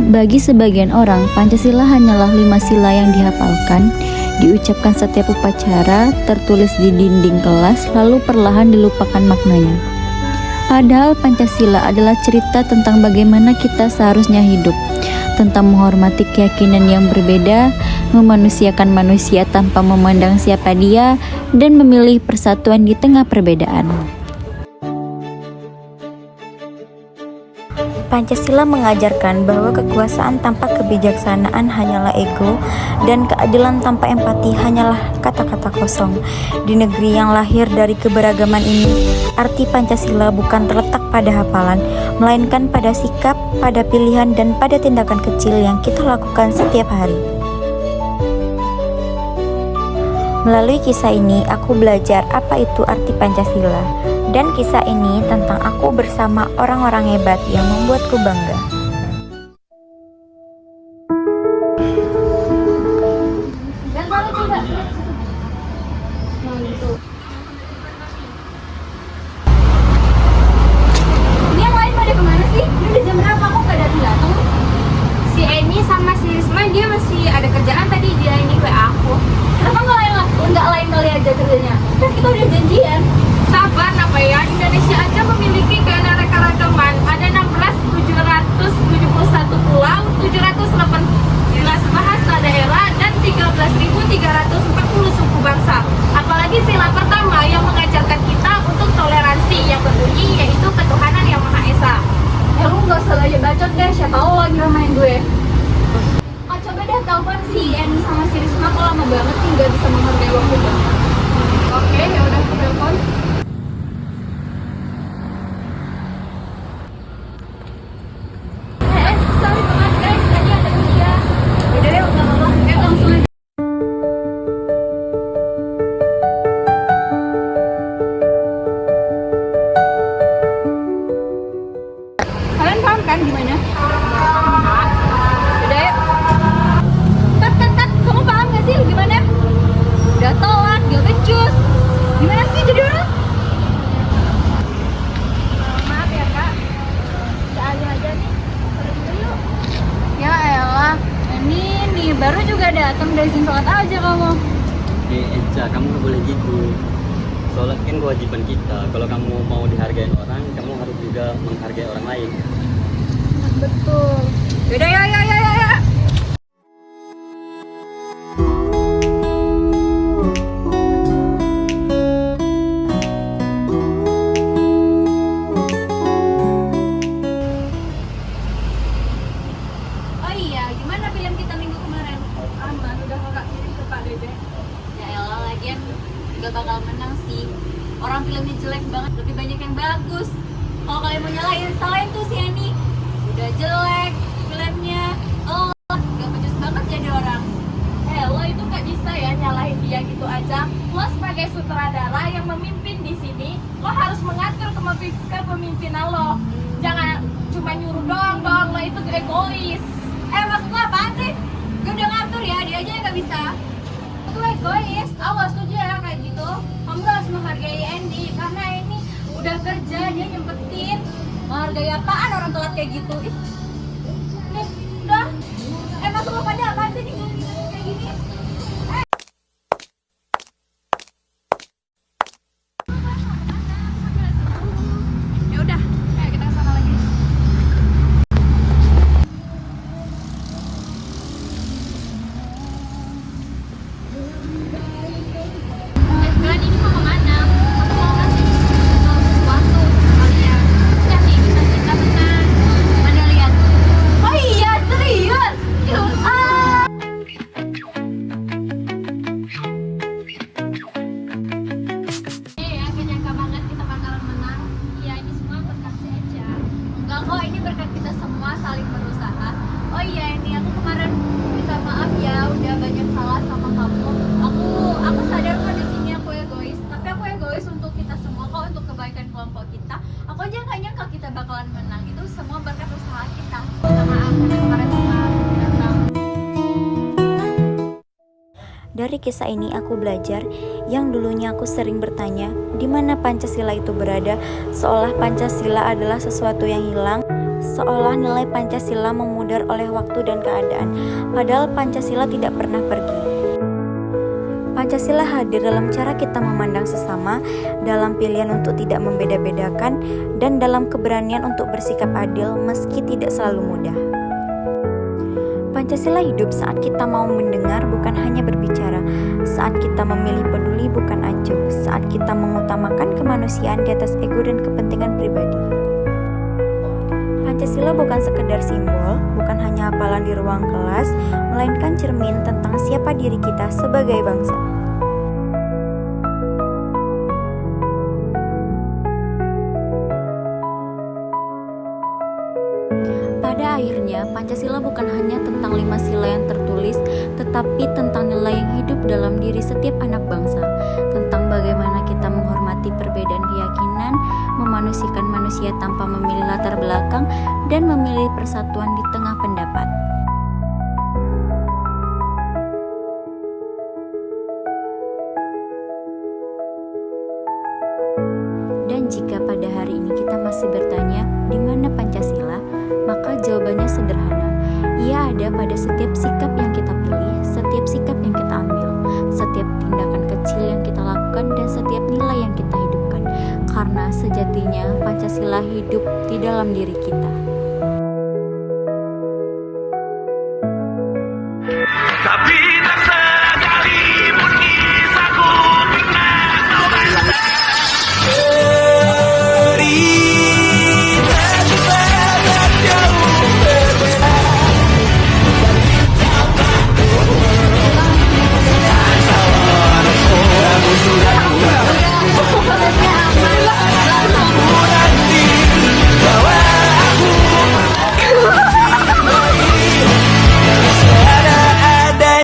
Bagi sebagian orang, Pancasila hanyalah 5 sila yang dihafalkan, diucapkan setiap upacara, tertulis di dinding kelas, lalu perlahan dilupakan maknanya. Padahal Pancasila adalah cerita tentang bagaimana kita seharusnya hidup, tentang menghormati keyakinan yang berbeda, memanusiakan manusia tanpa memandang siapa dia, dan memilih persatuan di tengah perbedaan. Pancasila mengajarkan bahwa kekuasaan tanpa kebijaksanaan hanyalah ego, dan keadilan tanpa empati hanyalah kata-kata kosong. Di negeri yang lahir dari keberagaman ini, arti Pancasila bukan terletak pada hafalan, melainkan pada sikap, pada pilihan, dan pada tindakan kecil yang kita lakukan setiap hari. Melalui kisah ini, aku belajar apa itu arti Pancasila. Dan kisah ini tentang aku bersama orang-orang hebat yang membuatku bangga. Ini yang lain pada kemana sih? Ini udah jam berapa kok gak datang-datang? Si Eni sama si Risma dia masih ada kerjaan tadi, dia ini WA aku. Kenapa nggak lain kali aja kerjanya? Kan kita udah janjian. Sabar apa ya, Indonesia aja memiliki keanekaragaman. Ada 16.771 pulau, 718 bahasa daerah, dan 13.340 suku bangsa. Apalagi sila pertama yang mengajarkan kita untuk toleransi yang berbunyi yaitu ketuhanan yang Maha Esa. Lu nggak usah aja bacot deh, siapa tahu lagi main gue. Oh, coba deh telepon si Eni sama si Risma, kok lama banget sih nggak bisa menghargai waktu banget. Oke, ya udah aku telepon. Sorry banget guys, tadi ada dia. Udah deh, nggak apa-apa. Langsung aja. Kalian paham kan gimana? Udah yuk. Tat, kamu paham gak sih gimana? Udah telat, gak becus. Gimana sih jadi orang? Maaf ya kak, seadanya aja nih. Yuk. Ya elah, ini nih baru juga datang dari sini, sholat aja kamu. Eca, kamu gak boleh gitu. Sholat kan kewajiban kita. Kalau kamu mau dihargai orang, kamu harus juga menghargai orang lain. Betul. Yaudah, ya. Oh iya, gimana film kita minggu kemarin? Aman, udah kakak kirim ke Pak Dede. Ya elah, lagian gak bakal menang sih. Orang filmnya jelek banget, lebih banyak yang bagus. Kalau kalian mau salahin tuh si Eni. Udah jelek filmnya, gak becus banget jadi orang. Lo itu gak bisa ya nyalahin dia gitu aja. Lo sebagai sutradara yang memimpin di sini, lo harus mengatur kepemimpinan lo. Jangan cuma nyuruh doang, lo itu egois. Maksud lo apaan sih? Gue udah ngatur ya, dia aja yang gak bisa. Itu egois, awas tuh ya kayak gitu. Kamu harus menghargai Andy, karena ini udah kerja, dia nyempetin. Menghargai apaan orang telat kayak gitu? Nih, udah. Maksud lo pada apaan sih kayak gini? Ya udah, ayo kita kesana lagi. Kalian ini mau kemana? Aku mau kasih sesuatu ke kalian. Udah nih, kita menang. Mana lihat? Oh iya, serius? Aku nyangka banget kita bakalan menang. Iya, ini semua berkat si Eca. Enggak kok, ini berkat kita semua saling berusaha. Oh iya, ini aku kemarin minta maaf ya, udah banyak salah sama kamu. Aku sadar kok di sini aku egois, tapi aku egois untuk kita semua kok, untuk kebaikan kelompok kita. Aku aja nggak nyangka kita bakalan menang. Itu semua berkat usaha kita. Minta maaf karena kemarin cuma datang. Dari kisah ini aku belajar yang dulunya aku sering bertanya di mana Pancasila itu berada, seolah Pancasila adalah sesuatu yang hilang. seolah nilai Pancasila memudar oleh waktu dan keadaan, padahal Pancasila tidak pernah pergi. Pancasila hadir dalam cara kita memandang sesama, dalam pilihan untuk tidak membeda-bedakan, dan dalam keberanian untuk bersikap adil meski tidak selalu mudah. Pancasila hidup saat kita mau mendengar bukan hanya berbicara, saat kita memilih peduli bukan acuh, saat kita mengutamakan kemanusiaan di atas ego dan kepentingan pribadi. Pancasila bukan sekedar simbol, bukan hanya hafalan di ruang kelas, melainkan cermin tentang siapa diri kita sebagai bangsa. Pada akhirnya, Pancasila bukan hanya tentang 5 sila yang tertulis, tetapi tentang nilai yang hidup dalam diri setiap anak bangsa, tentang bagaimana kita menghormati perbedaan keyakinan, memanusiakan manusia tanpa memilih latar belakang, dan memilih persatuan di tengah pendapat. Dan jika pada hari ini kita masih bertanya, di mana Pancasila? Maka jawabannya sederhana. Ia ada pada setiap sikap yang kita pilih, setiap sikap yang kita ambil, setiap tindakan kecil yang kita lakukan, dan setiap nilai yang kita hidupkan. Karena sejatinya Pancasila hidup di dalam diri kita.